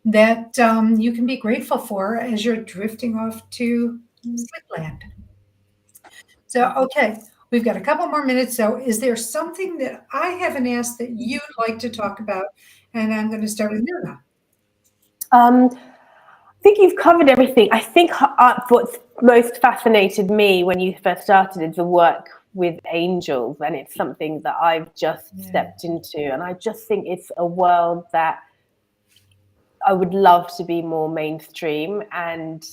that you can be grateful for as you're drifting off to sleepland. So, okay, we've got a couple more minutes. So is there something that I haven't asked that you'd like to talk about? And I'm going to start with Noona. I think you've covered everything. I think what's most fascinated me when you first started is the work with angels, and it's something that I've just stepped into, and I just think it's a world that I would love to be more mainstream, and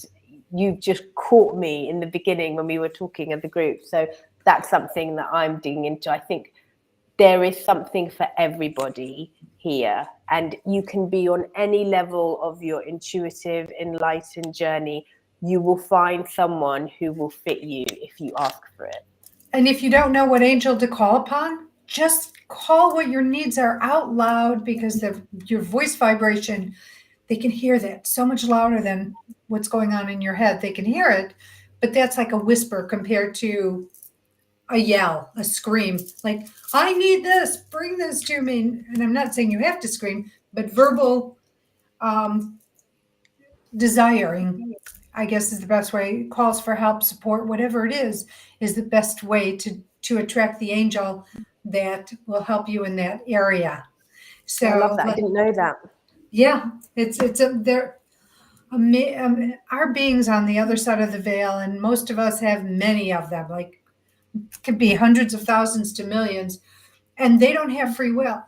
you just caught me in the beginning when we were talking at the group. So that's something that I'm digging into. I think there is something for everybody here, and you can be on any level of your intuitive, enlightened journey. You will find someone who will fit you if you ask for it. And if you don't know what angel to call upon, just call what your needs are out loud, because your voice vibration, they can hear that so much louder than what's going on in your head. They can hear it, but that's like a whisper compared to a yell, a scream, like, I need this, bring this to me. And I'm not saying you have to scream, but verbal desiring, I guess, is the best way. Calls for help, support, whatever it is the best way to attract the angel that will help you in that area. So I love that. I didn't know that. Yeah, they're our beings on the other side of the veil, and most of us have many of them. Like, could be hundreds of thousands to millions, and they don't have free will.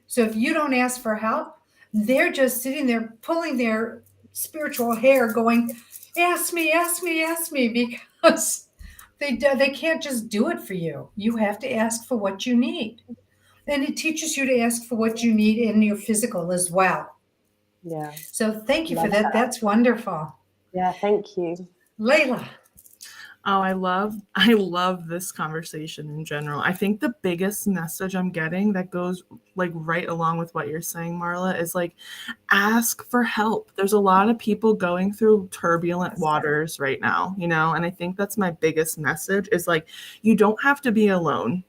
So if you don't ask for help, they're just sitting there pulling their spiritual hair going, ask me, ask me, ask me, because they can't just do it for you. You have to ask for what you need. And it teaches you to ask for what you need in your physical as well. Yeah. So thank you for that. That's wonderful. Yeah, thank you. Layla. Oh, I love this conversation in general. I think the biggest message I'm getting that goes like right along with what you're saying, Marla, is like, ask for help. There's a lot of people going through turbulent waters right now, and I think that's my biggest message is like, you don't have to be alone.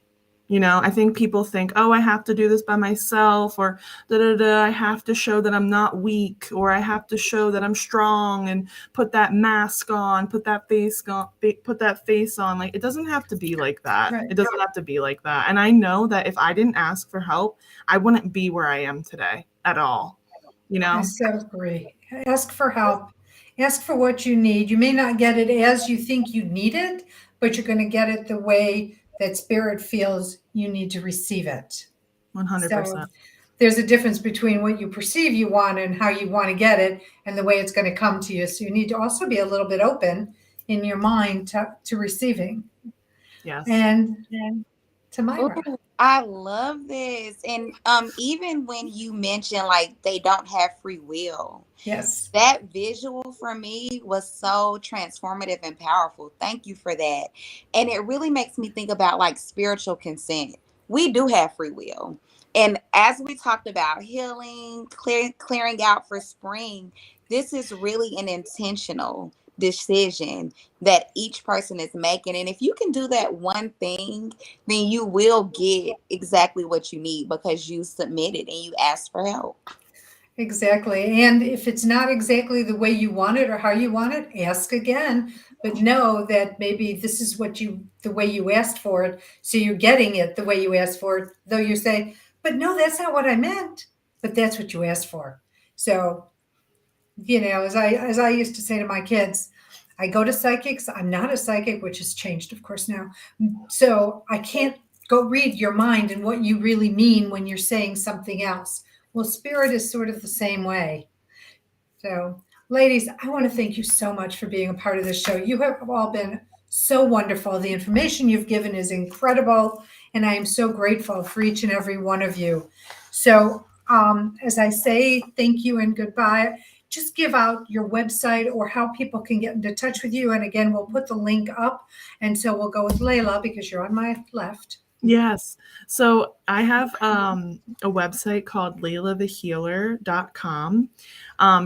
You know, I think people think, oh, I have to do this by myself, or I have to show that I'm not weak, or I have to show that I'm strong and put that mask on, put that face on. Like, it doesn't have to be like that. Right. It doesn't have to be like that. And I know that if I didn't ask for help, I wouldn't be where I am today at all. You know? I so agree. Ask for help. Ask for what you need. You may not get it as you think you need it, but you're going to get it the way that spirit feels you need to receive it. 100%. So there's a difference between what you perceive you want and how you want to get it and the way it's going to come to you. So you need to also be a little bit open in your mind to receiving. Yes. And Tamyra. Ooh, I love this. And even when you mention like they don't have free will, Yes. that visual for me was so transformative and powerful. Thank you for that. And it really makes me think about like spiritual consent. We do have free will. And as we talked about healing, clearing out for spring, this is really an intentional decision that each person is making. And if you can do that one thing, then you will get exactly what you need because you submitted and you asked for help. Exactly. And if it's not exactly the way you want it or how you want it, ask again. But know that maybe this is the way you asked for it. So you're getting it the way you asked for it. Though you say, but no, that's not what I meant. But that's what you asked for. So, as I used to say to my kids, I go to psychics. I'm not a psychic, which has changed, of course, now. So I can't go read your mind and what you really mean when you're saying something else. Well, spirit is sort of the same way. So, ladies, I want to thank you so much for being a part of this show. You have all been so wonderful. The information you've given is incredible, and I am so grateful for each and every one of you. So, as I say thank you and goodbye, just give out your website or how people can get into touch with you. And again, we'll put the link up. And so we'll go with Layla because you're on my left. Yes. So I have a website called laylathehealer.com.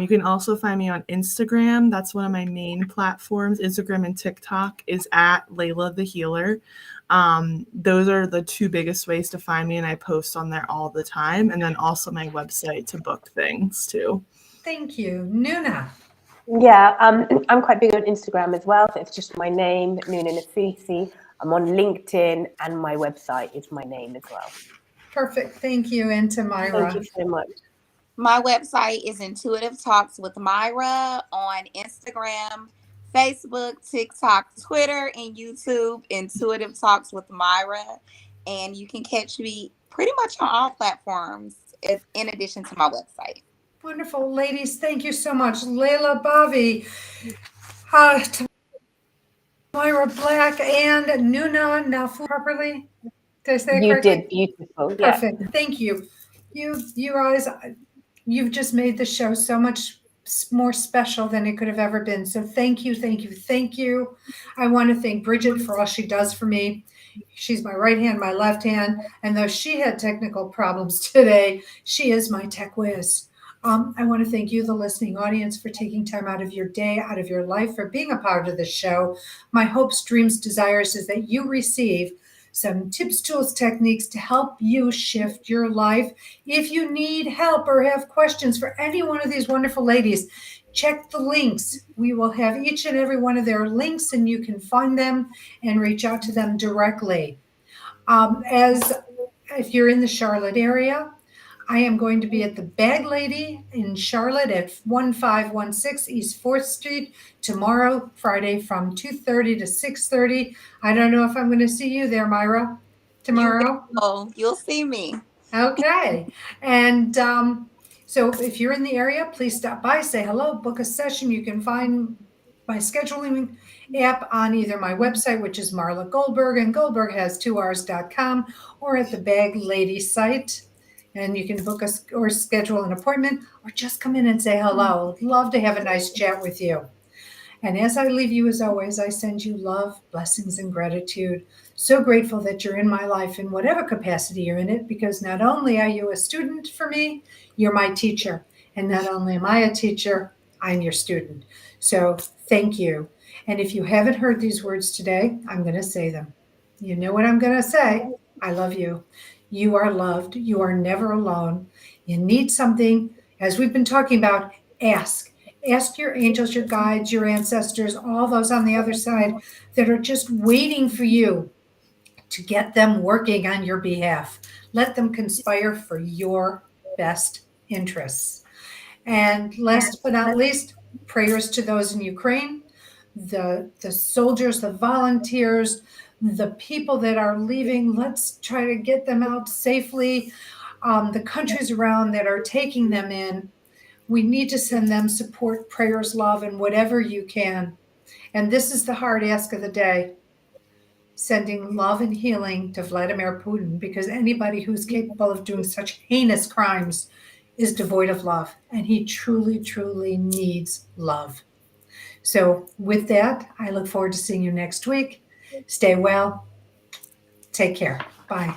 You can also find me on Instagram. That's one of my main platforms. Instagram and TikTok is at Layla the Healer. Those are the two biggest ways to find me, and I post on there all the time. And then also my website to book things too. Thank you. Noona. Yeah, I'm quite big on Instagram as well. So it's just my name, Noona Nafousi. I'm on LinkedIn, and my website is my name as well. Perfect. Thank you. And Tamyra. Thank you so much. My website is Intuitive Talks with Myra on Instagram, Facebook, TikTok, Twitter, and YouTube. Intuitive Talks with Myra. And you can catch me pretty much on all platforms in addition to my website. Wonderful. Ladies, thank you so much. Layla Bavi, Tamyra Black, and Noona Nafousi properly. Did I say it You correctly? did beautiful. Yeah. Perfect. Thank you. You guys, you've just made the show so much more special than it could have ever been. So thank you, thank you, thank you. I want to thank Bridget for all she does for me. She's my right hand, my left hand. And though she had technical problems today, she is my tech whiz. I want to thank you, the listening audience, for taking time out of your day, out of your life, for being a part of the show. My hopes, dreams, desires is that you receive some tips, tools, techniques to help you shift your life. If you need help or have questions for any one of these wonderful ladies, check the links. We will have each and every one of their links, and you can find them and reach out to them directly. As if you're in the Charlotte area, I am going to be at the Bag Lady in Charlotte at 1516 East 4th Street tomorrow, Friday, from 2:30 to 6:30. I don't know if I'm going to see you there, Myra, tomorrow. You'll see me. Okay. And so if you're in the area, please stop by, say hello, book a session. You can find my scheduling app on either my website, which is Marla Goldberg, and Goldberg has 2Rs.com, or at the Bag Lady site. And you can book us or schedule an appointment or just come in and say hello. Love to have a nice chat with you. And as I leave you, as always, I send you love, blessings, and gratitude. So grateful that you're in my life in whatever capacity you're in it, because not only are you a student for me, you're my teacher. And not only am I a teacher, I'm your student. So thank you. And if you haven't heard these words today, I'm going to say them. You know what I'm going to say. I love you. You are loved. You are never alone. You need something, as we've been talking about, ask. Ask your angels, your guides, your ancestors, all those on the other side that are just waiting for you to get them working on your behalf. Let them conspire for your best interests. And last but not least, prayers to those in Ukraine, the soldiers, the volunteers, the people that are leaving. Let's try to get them out safely. The countries around that are taking them in, we need to send them support, prayers, love, and whatever you can. And this is the hard ask of the day, sending love and healing to Vladimir Putin, because anybody who's capable of doing such heinous crimes is devoid of love, and he truly, truly needs love. So with that, I look forward to seeing you next week. Stay well. Take care. Bye.